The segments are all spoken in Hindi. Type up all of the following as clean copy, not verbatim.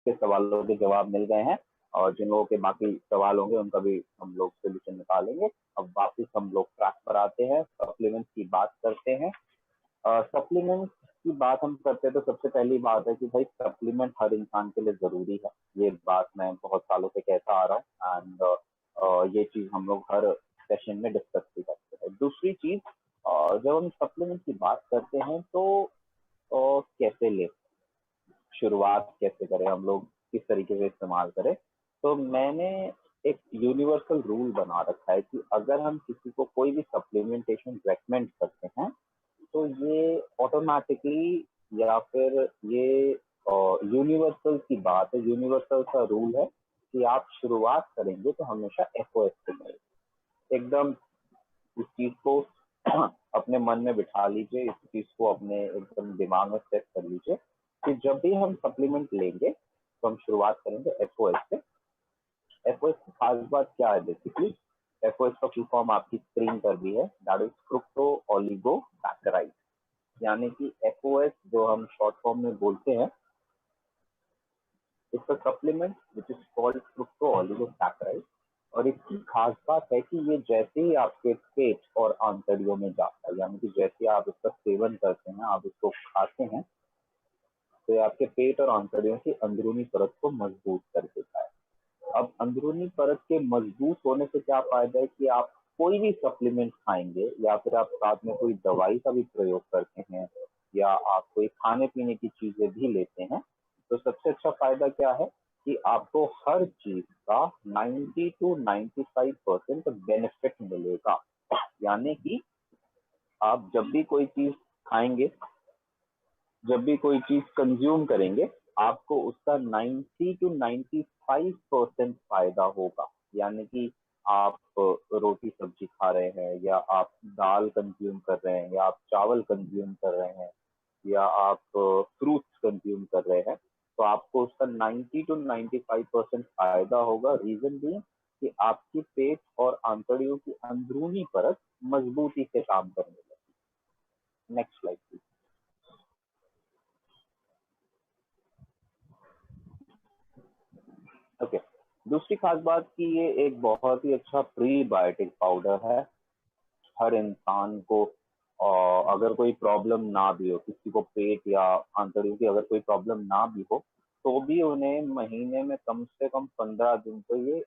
के सवालों के जवाब मिल गए हैं, और जिन लोगों के बाकी सवाल होंगे उनका भी हम लोग सोल्यूशन निकालेंगे। अब वापस हम लोग ट्रैक पर आते हैं, सप्लीमेंट्स की बात करते हैं। सप्लीमेंट की बात हम करते हैं तो सबसे पहली बात है कि भाई सप्लीमेंट हर इंसान के लिए जरूरी है। ये बात मैं बहुत सालों से कहता आ रहा हूँ, एंड ये चीज हम लोग हर सेशन में डिस्कस भी करते हैं। दूसरी चीज, जब हम सप्लीमेंट की बात करते हैं तो कैसे ले, शुरुआत कैसे करें, हम लोग किस तरीके से इस्तेमाल करें। तो मैंने एक यूनिवर्सल रूल बना रखा है कि अगर हम किसी को कोई भी सप्लीमेंटेशन रेकमेंड करते हैं तो ये ऑटोमेटिकली, या फिर ये यूनिवर्सल की बात है, यूनिवर्सल का रूल है कि आप शुरुआत करेंगे तो हमेशा एफओएस से करें। एकदम इस चीज को अपने मन में बिठा लीजिए, इस चीज को अपने एकदम दिमाग में सेट कर लीजिए कि जब भी हम सप्लीमेंट लेंगे तो हम शुरुआत करेंगे एफओएस से। एफओएस की खास बात क्या है? बेसिकली एफओएस का फुल फॉर्म आपकी स्क्रीन पर भी है, दैट इज फ्रुक्टो ओलिगोसैकेराइड। यानी कि एफओएस जो हम शॉर्ट फॉर्म में बोलते हैं, इसका supplement which is called fructo oligosaccharide. और इसकी खास बात है कि ये जैसे ही आपके पेट और आंतड़ियों में जाता है, यानी कि जैसे आप इसका सेवन करते हैं, आप इसको खाते हैं, तो ये आपके पेट और आंतड़ियों की अंदरूनी परत को मजबूत कर देता है। अब अंदरूनी परत के मजबूत होने से क्या फायदा है कि आप कोई भी सप्लीमेंट खाएंगे या फिर आप साथ में कोई दवाई का भी प्रयोग करते हैं या आप कोई खाने पीने की चीजें भी लेते हैं, तो सबसे अच्छा फायदा क्या है कि आपको हर चीज का 90 to 95% बेनिफिट मिलेगा। यानी कि आप जब भी कोई चीज खाएंगे, जब भी कोई चीज कंज्यूम करेंगे, आपको उसका 90 to 95% फायदा होगा। यानी कि आप रोटी सब्जी खा रहे हैं, या आप दाल कंज्यूम कर रहे हैं, या आप चावल कंज्यूम कर रहे हैं, या आप फ्रूट्स कंज्यूम कर रहे हैं, तो आपको उसका 90 to 95% फायदा होगा। रीजन भी कि आपकी पेट और आंतड़ियों की अंदरूनी परत मजबूती से काम करने लगी। Next slide please. ओके, दूसरी खास बात कि ये एक बहुत ही अच्छा प्रीबायोटिक पाउडर है। हर इंसान को अगर कोई प्रॉब्लम ना भी हो, किसी को पेट या आंतड़ियों की अगर कोई प्रॉब्लम ना भी हो, तो भी उन्हें महीने में कम से कम 15 दिन तो ये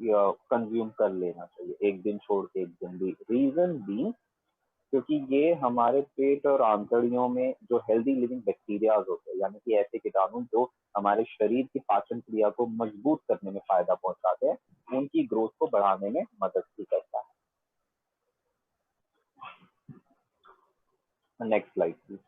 कंज्यूम कर लेना चाहिए, एक दिन छोड़ के एक दिन भी। रीजन भी क्योंकि ये हमारे पेट और आंतड़ियों में जो हेल्दी लिविंग बैक्टीरियाज होते हैं, यानी कि ऐसे कीटाणु जो हमारे शरीर की पाचन क्रिया को मजबूत करने में फायदा पहुंचाते हैं, उनकी ग्रोथ को बढ़ाने में मदद भी करता है। Next slide please.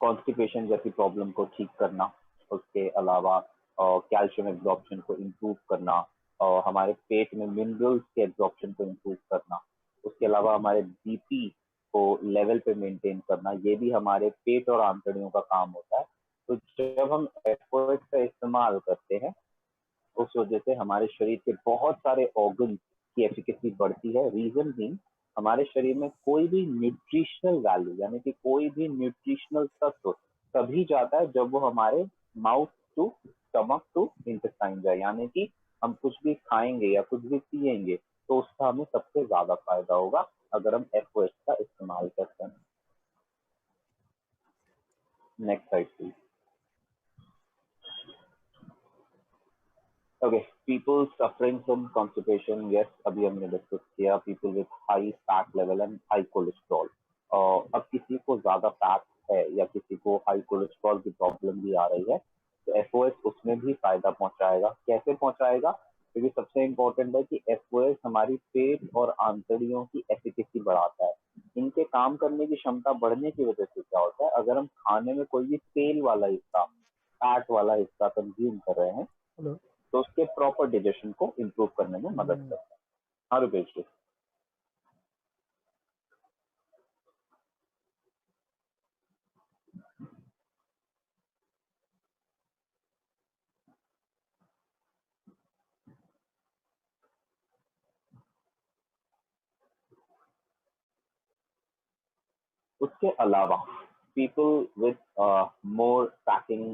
कॉन्स्टिपेशन जैसी प्रॉब्लम को ठीक करना, उसके अलावा कैल्शियम एब्जॉर्प्शन को इम्प्रूव करना, और हमारे पेट में मिनरल्स के एब्जॉर्प्शन को इम्प्रूव करना, उसके अलावा हमारे बीपी को लेवल पे मेंटेन करना, ये भी हमारे पेट और आंतड़ियों का काम होता है। तो जब हम एफओएस का इस्तेमाल करते हैं, उस वजह से हमारे शरीर के बहुत सारे ऑर्गन की एफिकेसी बढ़ती है। रीजन भी हमारे शरीर में कोई भी न्यूट्रिशनल वैल्यू, यानी कि कोई भी न्यूट्रिशनल तत्व तभी जाता है जब वो हमारे mouth to stomach to intestine जाए। यानी कि हम कुछ भी खाएंगे या कुछ भी पिएंगे तो उसका हमें सबसे ज्यादा फायदा होगा अगर हम एफओएस का इस्तेमाल करते हैं। Next slide please. Okay, people suffering from constipation, yes, अभी हमने डिस्कस किया। People with high fat level and high cholesterol. अब किसी को ज्यादा फैट है या किसी को हाई कोलेस्ट्रॉल की प्रॉब्लम भी आ रही है, तो एफओएस उसमें भी फायदा पहुंचाएगा। कैसे पहुंचाएगा? क्योंकि सबसे इम्पोर्टेंट है कि एफओएस हमारी पेट और आंतड़ियों की एफिकेसी बढ़ाता है। इनके काम करने की क्षमता बढ़ने की वजह से क्या होता है, अगर हम खाने में कोई भी तेल वाला हिस्सा, फैट वाला हिस्सा कंज्यूम कर रहे हैं, हेलो, तो उसके प्रॉपर डाइजेशन को इम्प्रूव करने में मदद करता है। हाँ रुपेश जी। उसके अलावा people with more snacking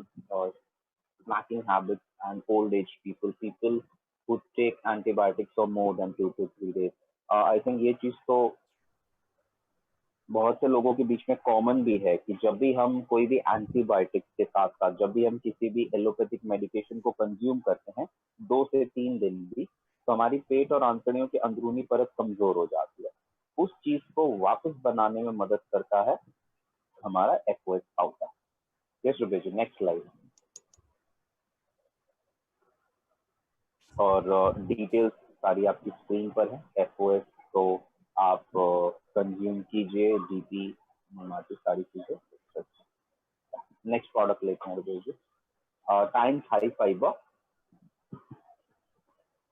habits and old age people, people who take antibiotics for more than 2 to 3 days. I think ये चीज तो बहुत से लोगों के बीच में कॉमन भी है कि जब भी हम कोई भी एंटीबायोटिक के साथ साथ जब भी हम किसी भी एलोपैथिक मेडिकेशन को कंज्यूम करते हैं 2 से 3 दिन भी, तो हमारी पेट और आंतड़ियों की अंदरूनी परत कमजोर हो जाती है। उस चीज को वापस बनाने में मदद करता है हमारा एक्वस पाउडर। यस रुपेश जी, नेक्स्ट स्लाइड। और डिटेल्स सारी आपकी स्क्रीन पर है। एफओएस तो आप कंज्यूम कीजिए, डीपी सारी चीजें। नेक्स्ट प्रोडक्ट लेते हैं Rupesh ji. Times high fibre.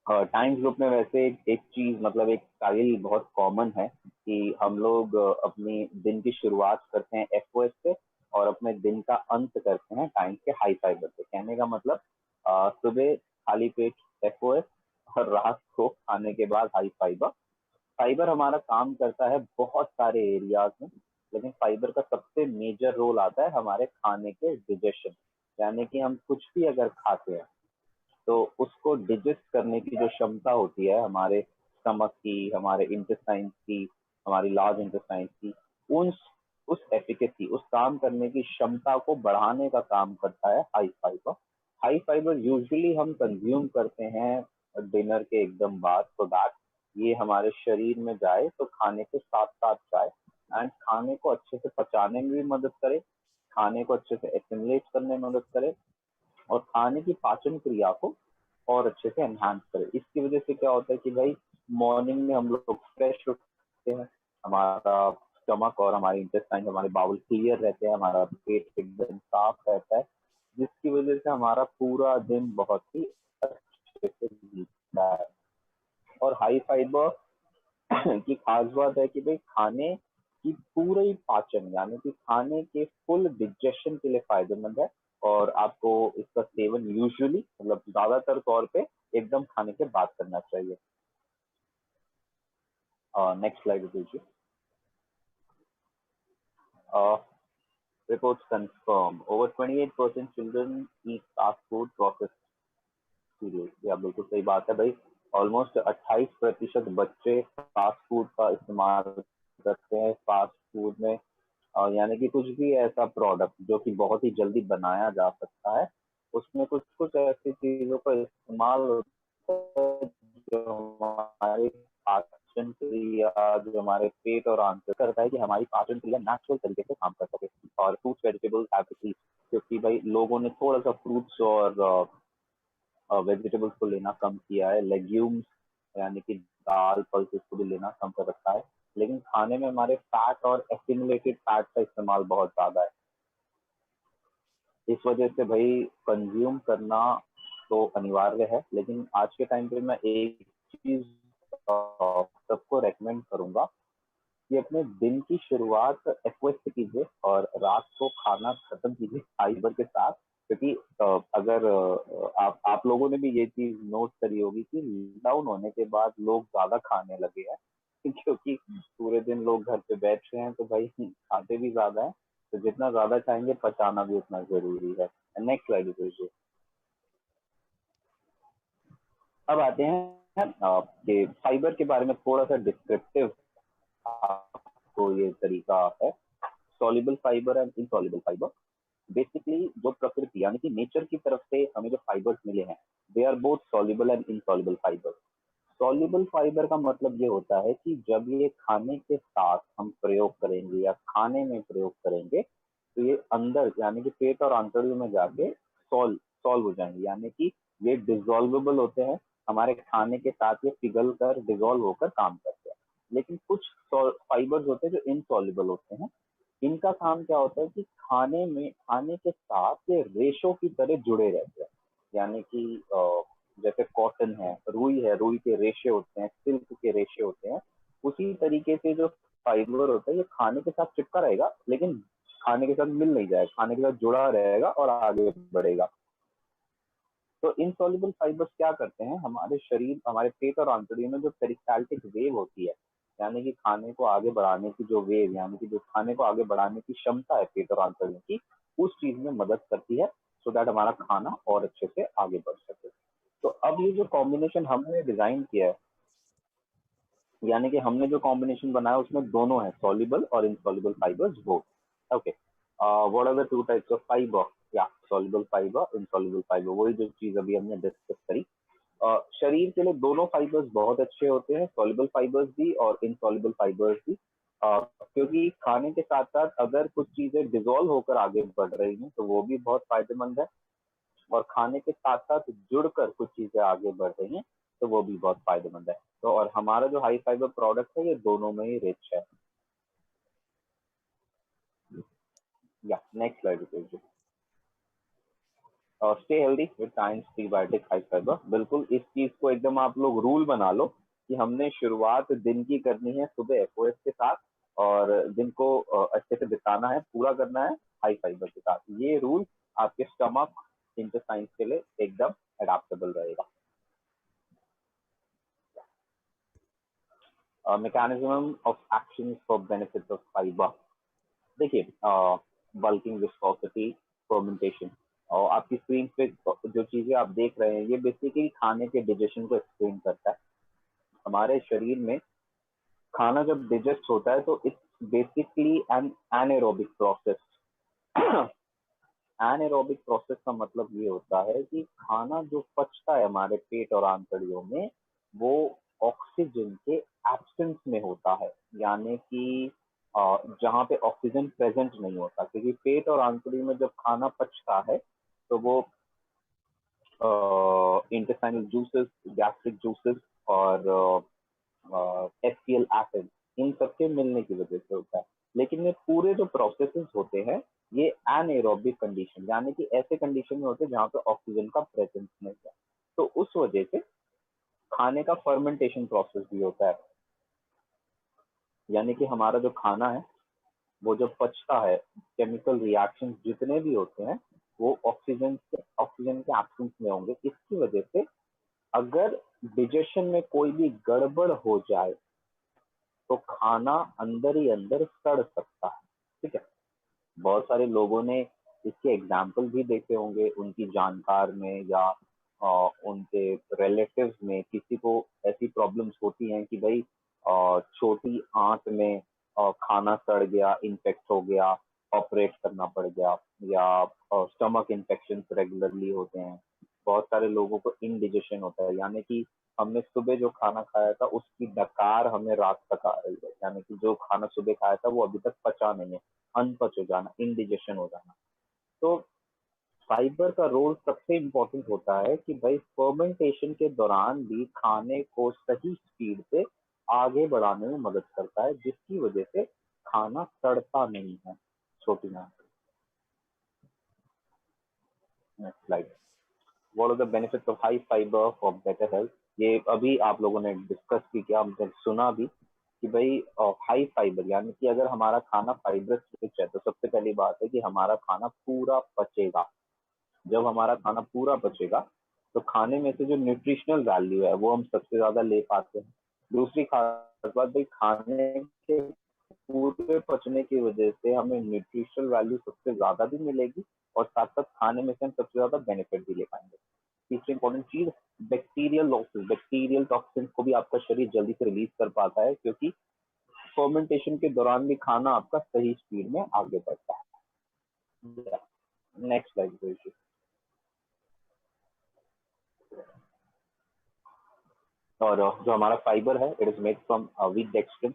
Times group में वैसे एक चीज मतलब एक स्टाइल बहुत कॉमन है कि हम लोग अपनी दिन की शुरुआत करते हैं एफओएस से और अपने दिन का अंत करते हैं टाइम्स के हाई फाइबर से। कहने का मतलब सुबह खाली पेट एफओएस और रात को खाने के बाद हाई फाइबर। फाइबर हमारा काम करता है बहुत सारे एरियाज में, लेकिन फाइबर का सबसे मेजर रोल आता है हमारे खाने के डिजेशन। यानी कि हम कुछ भी अगर खाते हैं तो उसको डिजेस्ट करने की जो क्षमता होती है हमारे स्टमक की, हमारे इंटेस्टाइन की, हमारी लार्ज इंटेस्टाइन की, उस एफिकेसी, उस काम करने की क्षमता को बढ़ाने का काम करता है high fibre. High fibre usually हम कंज्यूम करते हैं डिनर के एकदम बाद, तो दैट ये हमारे शरीर में जाए, तो खाने के साथ साथ जाए एंड खाने को अच्छे से पचाने में भी मदद करे, खाने को अच्छे से एसिमिलेट करने में मदद करे और खाने की पाचन क्रिया को और अच्छे से एनहांस करे। इसकी वजह से क्या होता है कि भाई मॉर्निंग में हम लोग फ्रेश उठते हैं, हमारा स्टमक और हमारे इंटेस्टाइन, हमारे बाउल क्लियर रहते हैं, हमारा पेट एकदम साफ रहता है, जिसकी वजह से हमारा पूरा दिन बहुत ही अच्छे से बीतता है। और हाई फाइबर की खास बात है कि भाई खाने की पूरी पाचन यानी कि खाने के फुल डिजेशन के लिए फायदेमंद है और आपको इसका सेवन यूजुअली मतलब ज्यादातर तौर पे एकदम खाने के बाद करना चाहिए। नेक्स्ट स्लाइड दीजिए। Reports confirm over 28% children eat fast food processed cereals। ये आप बिल्कुल सही बात है भाई। ऑलमोस्ट 28% बच्चे फास्ट फूड का इस्तेमाल करते हैं फास्ट फूड में, यानी कि कुछ भी ऐसा प्रोडक्ट जो कि बहुत ही जल्दी बनाया जा सकता है, उसमें कुछ कुछ ऐसी चीजों का इस्तेमाल होता है जो हमारे पाचन क्रिया, जो हमारे पेट और आंत करता है कि हमारी पाचन क्रिया नेचुरल तरीके से काम कर सके। और फ्रूट्स वेजिटेबल्स क्योंकि भाई लोगों ने थोड़ा सा फ्रूट्स और वेजिटेबल्स को लेना कम किया है, लेग्यूम्स यानी कि दाल पल्सेस को भी लेना कम कर रखा है, लेकिन खाने में हमारे फैट और एक्यूमुलेटेड फैट का इस्तेमाल बहुत ज्यादा है। इस वजह से भाई कंज्यूम करना तो अनिवार्य है, लेकिन आज के टाइम पे मैं एक चीज सबको रेकमेंड करूंगा कि अपने दिन की शुरुआत एक्वस से कीजिए और रात को खाना खत्म कीजिए फाइबर के साथ। क्योंकि अगर आप लोगों ने भी ये चीज नोट करी होगी कि लॉकडाउन होने के बाद लोग ज्यादा खाने लगे हैं क्योंकि पूरे दिन लोग घर पे बैठ रहे हैं, तो भाई खाते भी ज्यादा है, तो जितना ज्यादा खाएंगे पचाना भी उतना जरूरी है। नेक्स्ट स्लाइड दीजिए। अब आते हैं कि फाइबर के बारे में थोड़ा सा डिस्क्रिप्टिव आपको ये तरीका है। Soluble fibre and insoluble fibre. Basically जो प्रकृति यानी कि नेचर की तरफ से हमें जो फाइबर्स मिले हैं, they are both soluble and insoluble fibre. Soluble fibre का मतलब ये होता है कि जब ये खाने के साथ हम प्रयोग करेंगे या खाने में प्रयोग करेंगे तो ये अंदर यानी कि पेट और आंतड़ियों में जाके सॉल्व हो जाएंगे, यानी कि ये डिजोल्वेबल होते हैं, हमारे खाने के साथ ये पिघल कर डिजोल्व होकर काम करते हैं। लेकिन कुछ फाइबर्स होते हैं जो इनसॉल्युबल होते हैं। इनका काम क्या होता है कि खाने के साथ ये रेशो की तरह जुड़े रहते हैं, यानी कि जैसे कॉटन है, रुई के रेशे होते हैं, सिल्क के रेशे होते हैं, उसी तरीके से जो फाइबर होता है ये खाने के साथ चिपका रहेगा, लेकिन खाने के साथ मिल नहीं जाएगा, खाने के साथ जुड़ा रहेगा और आगे बढ़ेगा। तो इनसॉल्युबल फाइबर्स क्या करते हैं, हमारे शरीर, हमारे पेट और आंतड़ियों में जो पेरिस्टाल्टिक वेव होती है, यानी कि खाने को आगे बढ़ाने की जो वेव, यानी कि जो खाने को आगे बढ़ाने की क्षमता है पेट और आंतड़ियों की, उस चीज में मदद करती है, सो दैट हमारा खाना और अच्छे से आगे बढ़ सके। तो अब ये जो कॉम्बिनेशन हमने डिजाइन किया है, यानी कि हमने जो कॉम्बिनेशन बनाया उसमें दोनों है, सॉल्युबल और insoluble fibres both. Okay, what are the two types of fibre? या सॉल्युबल फाइबर, इनसॉल्युबल फाइबर, वही जो चीज अभी हमने डिस्कस करी। शरीर के लिए दोनों फाइबर्स बहुत अच्छे होते हैं, सॉल्युबल फाइबर्स भी और इनसॉल्युबल फाइबर्स भी, क्योंकि खाने के साथ साथ अगर कुछ चीजें डिजोल्व होकर आगे बढ़ रही हैं तो वो भी बहुत फायदेमंद है, और खाने के साथ साथ जुड़कर कुछ चीजें आगे बढ़ रही हैं तो वो भी बहुत फायदेमंद है। तो और हमारा जो हाई फाइबर प्रोडक्ट है ये दोनों में ही रिच है। या नेक्स्ट स्लाइड दीजिए। Stay healthy with times prebiotic high fibre. बिल्कुल इस चीज को एकदम आप लोग रूल बना लो कि हमने शुरुआत दिन की करनी है सुबह एफओएस के साथ, और दिन को अच्छे से बिताना है, पूरा करना है हाई फाइबर के साथ। ये रूल आपके स्टमक इंटेस्टाइन्स के लिए एकदम एडाप्टेबल रहेगा। Mechanism of action for benefit of fibre. देखिए, बल्किंग, विस्कोसिटी, फर्मेंटेशन, और आपकी स्क्रीन पे जो चीजें आप देख रहे हैं ये बेसिकली खाने के डिजेशन को एक्सप्लेन करता है। हमारे शरीर में खाना जब डिजेस्ट होता है तो it's basically an anaerobic process. Anaerobic process का मतलब ये होता है कि खाना जो पचता है हमारे पेट और आंतड़ियों में, वो ऑक्सीजन के एब्सेंस में होता है, यानी कि जहाँ पे ऑक्सीजन प्रेजेंट नहीं होता, क्योंकि पेट और आंतड़ी में जब खाना पचता है तो वो इंटेस्टाइनल जूसेस, गैस्ट्रिक जूसेस और एचसीएल एसिड, इन सबके मिलने की वजह से होता है। लेकिन ये पूरे जो प्रोसेसेस होते हैं ये एनएरोबिक कंडीशन, यानी कि ऐसे कंडीशन में होते हैं जहाँ पे ऑक्सीजन का प्रेजेंस नहीं है। तो उस वजह से खाने का फर्मेंटेशन प्रोसेस भी होता है, यानी कि हमारा जो खाना है वो जब पचता है, केमिकल रिएक्शन जितने भी होते हैं वो ऑक्सीजन के एब्सेंस में होंगे। इसकी वजह से अगर डिजेशन में कोई भी गड़बड़ हो जाए तो खाना अंदर ही अंदर सड़ सकता है। ठीक है, बहुत सारे लोगों ने इसके एग्जाम्पल भी देखे होंगे, उनकी जानकार में या उनके रिलेटिव्स में किसी को ऐसी प्रॉब्लम्स होती हैं कि भाई छोटी आंत में खाना सड़ गया, इन्फेक्ट हो गया, ऑपरेट करना पड़ गया, या स्टमक इन्फेक्शन रेगुलरली होते हैं। बहुत सारे लोगों को इंडिजेशन होता है, यानी कि हमने सुबह जो खाना खाया था उसकी डकार हमें रात तक आ रही है, यानी कि जो खाना सुबह खाया था वो अभी तक पचा नहीं है, अनपच हो जाना, इंडिजेशन हो जाना। तो फाइबर का रोल सबसे इम्पोर्टेंट होता है कि भाई फर्मेंटेशन के दौरान भी खाने को सही स्पीड से आगे बढ़ाने में मदद करता है, जिसकी वजह से खाना सड़ता नहीं है। छोटी ना slide, what are the benefits of high fibre for better health. ये अभी आप लोगों ने डिस्कस भी किया, हमने सुना भी कि भाई हाई फाइबर, यानी कि अगर हमारा खाना फाइबर रिच है तो सबसे पहली बात है कि हमारा खाना पूरा पचेगा। जब हमारा खाना पूरा पचेगा तो खाने में से जो न्यूट्रिशनल वैल्यू है वो हम सबसे ज्यादा ले पाते हैं। दूसरी खास बात भाई, खाने के पूरे पचने की वजह से हमें न्यूट्रिशनल वैल्यू सबसे ज्यादा भी मिलेगी, और साथ साथ खाने में से हम सबसे ज्यादा बेनिफिट भी ले पाएंगे। तीसरी इंपॉर्टेंट चीज, बैक्टीरियल लॉसेस, बैक्टीरियल टॉक्सिन को भी आपका शरीर जल्दी से रिलीज कर पाता है, क्योंकि फर्मेंटेशन के दौरान भी खाना आपका सही स्पीड में आगे बढ़ता है। Next slide. और जो हमारा फाइबर है it is made from wheat dextrin.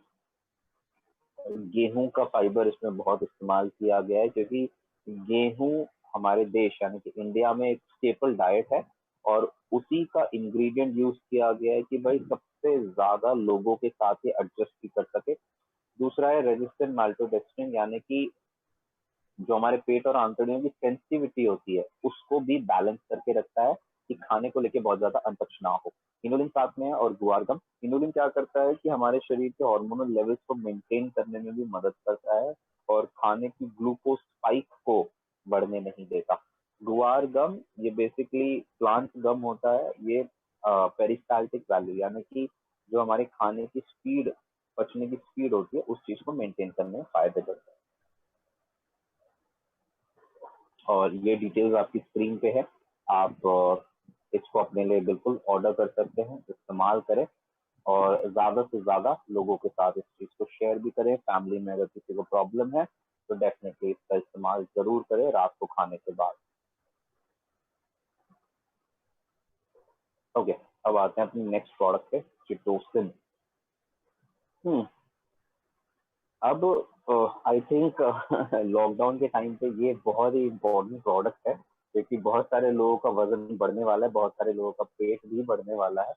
गेहूं का फाइबर इसमें बहुत इस्तेमाल किया गया है, क्योंकि गेहूं हमारे देश यानी कि इंडिया में एक स्टेपल डाइट है, और उसी का इंग्रेडिएंट यूज किया गया है कि भाई सबसे ज्यादा लोगों के साथ ये एडजस्ट भी कर सके। दूसरा है रेजिस्टेंट माल्टोडेक्स्ट्रिन, यानी कि जो हमारे पेट और आंतड़ियों की सेंसिटिविटी होती है उसको भी बैलेंस करके रखता है कि खाने को लेके बहुत ज्यादा अनपच ना हो। इनुलिन साथ में है, और गुआरगम। इनुलिन क्या करता है कि हमारे शरीर के हार्मोनल लेवल्स को मेंटेन करने में भी मदद करता है, और खाने की ग्लूकोज स्पाइक को बढ़ने नहीं देता। गुआर गम ये बेसिकली प्लांट गम होता है, ये पेरिस्टाल्टिक वैल्यू, यानी कि जो हमारे खाने की स्पीड पचने की स्पीड होती है उस चीज को मेंटेन करने में फायदे करता है। और ये डिटेल्स आपकी स्क्रीन पे है, आप इसको अपने लिए बिल्कुल ऑर्डर कर सकते हैं, इस्तेमाल करें और ज्यादा से ज्यादा लोगों के साथ इस चीज को शेयर भी करें। फैमिली में अगर किसी को प्रॉब्लम है तो डेफिनेटली इसका इस्तेमाल जरूर करें रात को खाने के बाद। ओके, अब आते हैं अपनी नेक्स्ट प्रोडक्ट पे, चिटोसिन। हम्म अब आई थिंक लॉकडाउन के टाइम पे ये बहुत ही इम्पोर्टेंट प्रोडक्ट है, क्योंकि बहुत सारे लोगों का वजन बढ़ने वाला है, बहुत सारे लोगों का पेट भी बढ़ने वाला है।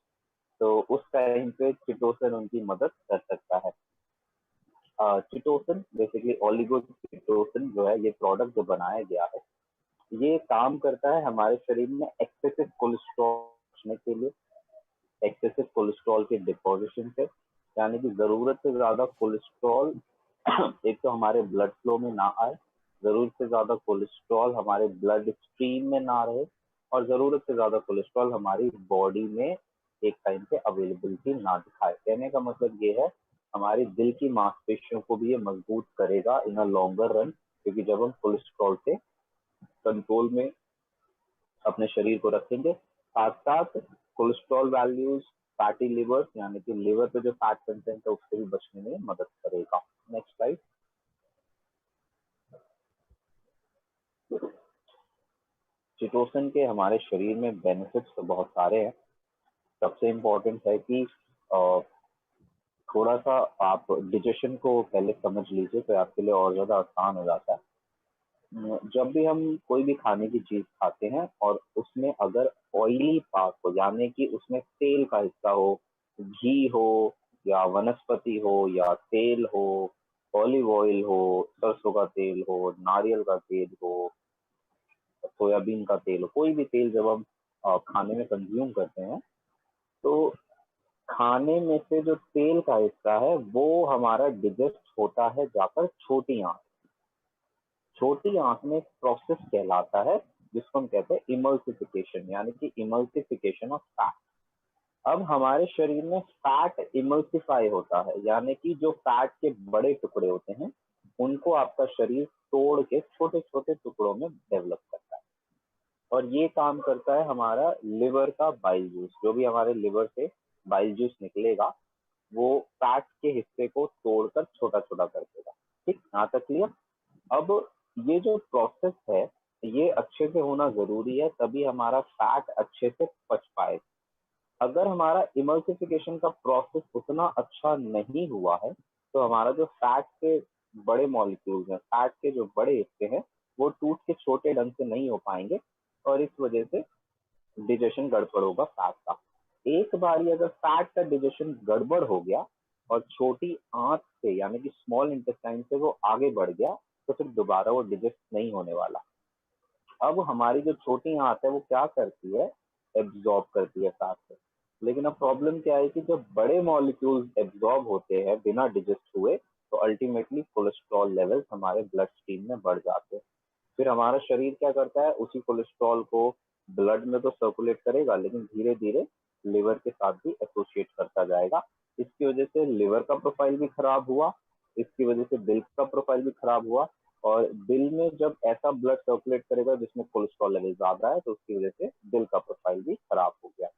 तो उस टाइम पे चिटोसन उनकी मदद कर सकता है। चिटोसन बेसिकली ओलिगो चिटोसन जो है, ये प्रोडक्ट जो बनाया गया है, ये काम करता है हमारे शरीर में एक्सेसिव कोलेस्ट्रॉल बचने के लिए, एक्सेसिव कोलेस्ट्रॉल के डिपोजिशन से, यानी कि जरूरत से ज्यादा कोलेस्ट्रॉल एक तो हमारे ब्लड फ्लो में ना आए, जरूरत से ज्यादा कोलेस्ट्रॉल हमारे ब्लड स्ट्रीम में ना रहे, और जरूरत से ज्यादा कोलेस्ट्रॉल हमारी बॉडी में एक टाइम पे अवेलेबिलिटी ना दिखाए। कहने का मतलब ये है, हमारी दिल की मांसपेशियों को भी ये मजबूत करेगा इन अ लॉन्गर रन, क्योंकि जब हम कोलेस्ट्रॉल से कंट्रोल में अपने शरीर को रखेंगे, साथ साथ कोलेस्ट्रॉल वैल्यूज, फैटी लिवर, यानी कि लिवर पे जो फैट कंटेंट है उससे भी बचने में मदद करेगा। Next slide. चिटोसन के हमारे शरीर में बेनिफिट्स तो बहुत सारे हैं। सबसे इम्पोर्टेंट है कि थोड़ा सा आप डिजेशन को पहले समझ लीजिए, तो आपके लिए और ज्यादा आसान हो जाता है। जब भी हम कोई भी खाने की चीज खाते हैं और उसमें अगर ऑयली पार्ट हो, यानी कि उसमें तेल का हिस्सा हो, घी हो या वनस्पति हो या तेल हो, ऑलिव ऑयल हो, सरसों का तेल हो, नारियल का तेल हो, सोयाबीन का तेल हो, कोई भी तेल जब हम खाने में कंज्यूम करते हैं, तो खाने में से जो तेल का हिस्सा है वो हमारा डिजेस्ट होता है जाकर छोटी आंत। छोटी आंत में एक प्रोसेस कहलाता है जिसको हम कहते हैं इमल्सिफिकेशन, यानी कि इमल्सिफिकेशन ऑफ फैट। अब हमारे शरीर में फैट इमल्सिफाई होता है, यानी कि जो फैट के बड़े टुकड़े होते हैं उनको आपका शरीर तोड़ के छोटे छोटे टुकड़ों में डेवलप करता है। और ये काम करता है हमारा लिवर का बाइल जूस। जो भी हमारे लिवर से बाइल जूस निकलेगा वो फैट के हिस्से को तोड़कर छोटा छोटा कर देगा। ठीक, यहाँ तक क्लियर। अब ये जो प्रोसेस है ये अच्छे से होना जरूरी है, तभी हमारा फैट अच्छे से पच पाए। अगर हमारा इमल्सिफिकेशन का प्रोसेस उतना अच्छा नहीं हुआ है तो हमारा जो फैट के बड़े मॉलिक्यूल्स हैं, फैट के जो बड़े हिस्से हैं, वो टूट के छोटे ढंग से नहीं हो पाएंगे, और इस वजह से डिजेशन गड़बड़ होगा फैट का। एक बार अगर फैट का डिजेशन गड़बड़ हो गया और छोटी आंत से, यानी कि स्मॉल इंटेस्टाइन से वो आगे बढ़ गया, तो फिर दोबारा वो डिजेस्ट नहीं होने वाला। अब हमारी जो छोटी आंत है वो क्या करती है, एब्जॉर्ब करती है फैट को। लेकिन अब प्रॉब्लम क्या है कि जब बड़े मॉलिक्यूल्स एब्जॉर्ब होते हैं बिना डिजेस्ट हुए, तो अल्टीमेटली कोलेस्ट्रॉल लेवल्स हमारे ब्लड स्ट्रीम में बढ़ जाते हैं। फिर हमारा शरीर क्या करता है, उसी कोलेस्ट्रॉल को ब्लड में तो सर्कुलेट करेगा, लेकिन धीरे धीरे लिवर के साथ भी एसोसिएट करता जाएगा। इसकी वजह से लिवर का प्रोफाइल भी खराब हुआ, इसकी वजह से दिल का प्रोफाइल भी खराब हुआ, और दिल में जब ऐसा ब्लड सर्कुलेट करेगा जिसमें कोलेस्ट्रॉल लेवल ज्यादा है, तो उसकी वजह से दिल का प्रोफाइल भी खराब हो गया।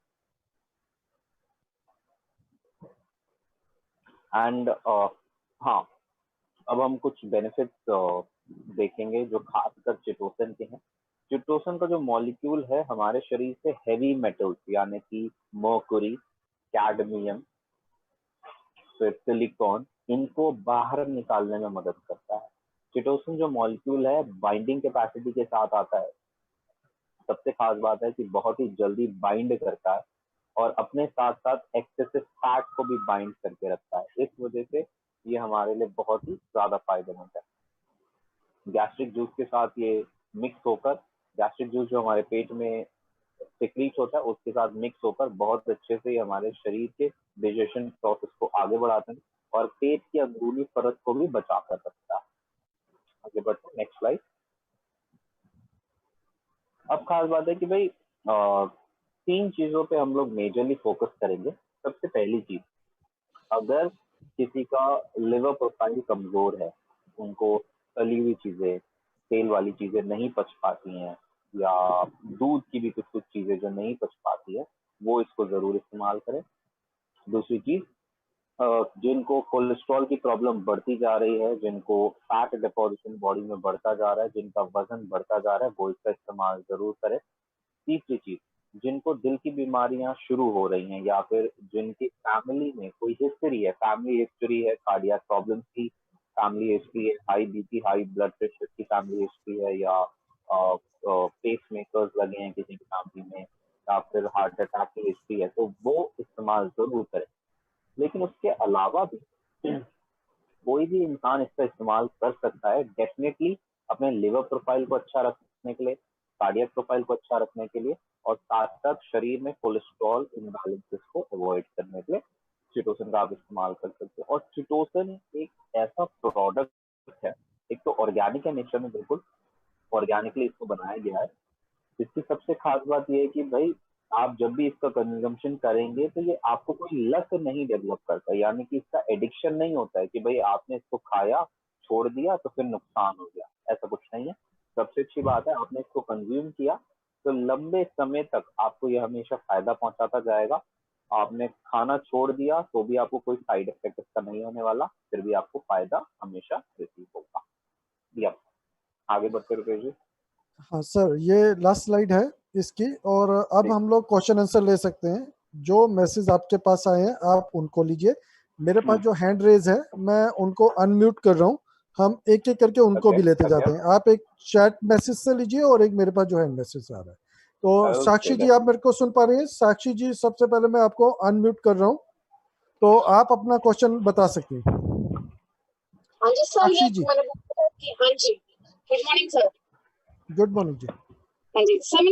एंड हाँ, अब हम कुछ बेनिफिट्स देखेंगे जो खासकर चिटोसन के हैं। चिटोसन का जो मॉलिक्यूल है हमारे शरीर से हैवी मेटल्स, यानी कि मर्कुरी, कैडमियम, फिर सिलिकॉन, इनको बाहर निकालने में मदद करता है। चिटोसन जो मॉलिक्यूल है बाइंडिंग कैपेसिटी के साथ आता है। सबसे खास बात है कि बहुत ही जल्दी बाइंड करता है और अपने साथ साथ एक्सेसिव फैट को भी बाइंड करके रखता है। इस वजह से ये हमारे लिए बहुत ही ज्यादा फायदेमंद है। गैस्ट्रिक जूस के साथ ये मिक्स होकर, गैस्ट्रिक जूस जो हमारे पेट में सिक्रीट होता है उसके साथ मिक्स होकर बहुत अच्छे से हमारे शरीर के डाइजेशन प्रोसेस को आगे बढ़ाते हैं और पेट की अंदरूनी परत को भी बचा कर रखता है। आगे बढ़ते हैं, नेक्स्ट स्लाइड। अब खास बात है कि भाई तीन चीजों पे हम लोग मेजरली फोकस करेंगे। सबसे पहली चीज, अगर किसी का लिवर प्रोफाइल कमजोर है, उनको तली हुई चीजें, तेल वाली चीजें नहीं पच पाती हैं, या दूध की भी कुछ कुछ चीजें जो नहीं पच पाती है, वो इसको जरूर इस्तेमाल करें। दूसरी चीज, जिनको कोलेस्ट्रॉल की प्रॉब्लम बढ़ती जा रही है, जिनको फैट डिपॉजिशन बॉडी में बढ़ता जा रहा है, जिनका वजन बढ़ता जा रहा है, वो इसका इस्तेमाल जरूर करें। तीसरी चीज, जिनको दिल की बीमारियां शुरू हो रही हैं, या फिर जिनकी फैमिली में कोई हिस्ट्री है, फैमिली हिस्ट्री है कार्डियक प्रॉब्लम की, फैमिली हिस्ट्री है high BP high blood pressure की, फैमिली हिस्ट्री है, या पेस मेकर्स लगे हैं किसी की फैमिली में, या फिर हार्ट अटैक की हिस्ट्री है, तो वो इस्तेमाल जरूर करें। लेकिन उसके अलावा भी कोई भी इंसान इसका इस्तेमाल कर सकता है डेफिनेटली, अपने लिवर प्रोफाइल को अच्छा रखने के लिए, कार्डियक प्रोफाइल को अच्छा रखने के लिए, और साथ साथ शरीर में कोलेस्ट्रॉल इम्बैलेंसेस को अवॉइड करने के लिए चिटोसन का आप इस्तेमाल कर सकते हो। और चिटोसन एक ऐसा प्रोडक्ट है, एक तो ऑर्गेनिक है नेचर में, बिल्कुल ऑर्गेनिकली इसको बनाया गया है। इसकी सबसे खास बात यह है कि भाई आप जब भी इसका कंजम्पशन करेंगे तो ये आपको कोई लत नहीं डेवलप करता, यानी कि इसका एडिक्शन नहीं होता है कि भाई आपने इसको खाया, छोड़ दिया तो फिर नुकसान हो गया, ऐसा कुछ नहीं है। सबसे अच्छी बात है, आपने इसको कंज्यूम किया तो लंबे समय तक आपको ये हमेशा फायदा पहुंचाता जाएगा। आपने खाना छोड़ दिया तो भी आपको कोई साइड इफेक्ट इसका नहीं होने वाला, फिर भी आपको फायदा हमेशा रिसीव होगा। या आगे बढ़ते रुपए जी। हाँ सर, ये लास्ट स्लाइड है इसकी, और अब ठीक। हम लोग क्वेश्चन आंसर ले सकते हैं। जो मैसेज आपके पास आए हैं आप उनको लीजिए। मेरे पास जो हैंड रेज है मैं उनको अनम्यूट कर रहा हूँ, हम एक एक करके उनको ओके भी लेते ओके जाते हैं। आप एक चैट मैसेज से लीजिए और एक मेरे पास जो हैंड मैसेज आ रहा है। तो ओके। साक्षी जी, आप मेरे को सुन पा रही हैं? साक्षी जी, सबसे पहले मैं आपको अनम्यूट कर रहा हूँ, तो आप अपना क्वेश्चन बता सकती हैं। हाँ जी सर, ये साक्षी जी, मैंने बोला कि हाँ जी, good morning sir. Good morning जी। हाँ जी सर,